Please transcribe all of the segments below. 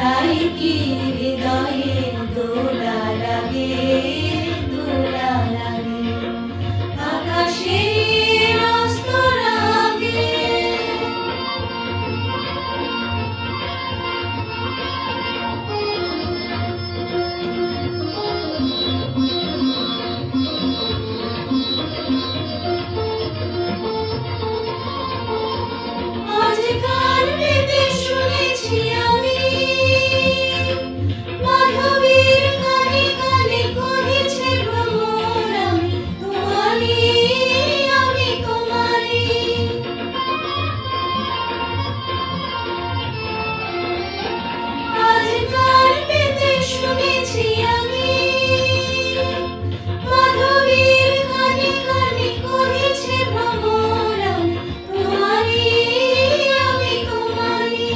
তাই কি হৃদয়ে দোলা লাগে, দোলা লাগে আকাশের অস্তরাগে। আজ কান পেতে শুনেছি আমি মাধবীর কানে কানে কহেছে ভ্রমর, আমি তোমারই, আমি তোমারই। আজ কান পেতে শুনেছি আমি মাধবীর কানে কানে কহেছে ভ্রমর, আমি তোমারই, আমি তোমারই।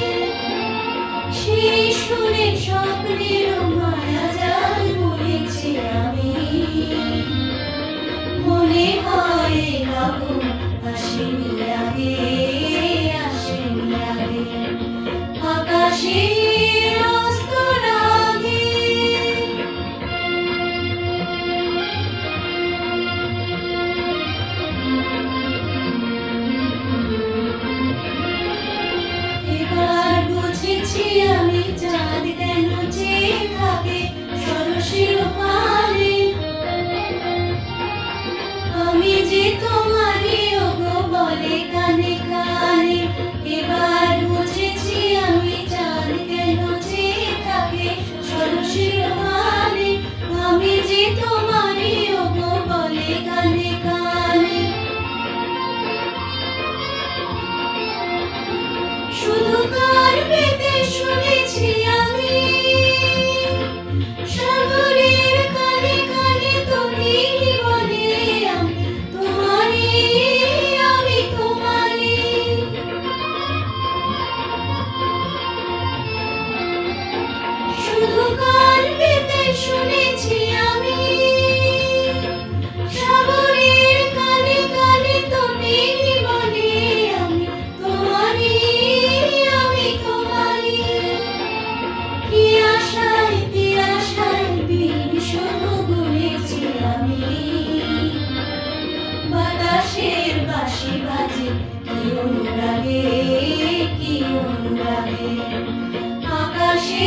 সেই শুনে স্বপ্নের মায়াজাল বুনেছি আমি, মনে হয় বাবু আসেনি আগে, আসেনি আগে আকাশের অস্তরাগে। এবার বুঝেছি আমি চাঁদ কেন চেয়ে থাকে ষোড়শীর পানে, আমি যে তোমারই ওগো বলে কানে কানে। এবার বুঝেছি আমি চাঁদ কেন চেয়ে থাকে ষোড়শীর পানে, আমি যে তোমারই ওগো বলে কানে কানে। শুধু কান পেতে শুনেছি আমি সাগরের কানে কানে তুমি বলে, আমি তোমারই, আমি তোমারই। শুধু কান পেতে শুনেছি আমি সাগরের কানে কানে তুমি বলে, আমি তোমারই, আমি তোমারই। কি আশায় দিন শুধু গুনেছি আমি, বাতাসের বাঁশি বাজে কি অনুরাগে, কি অনুরাগে আকাশে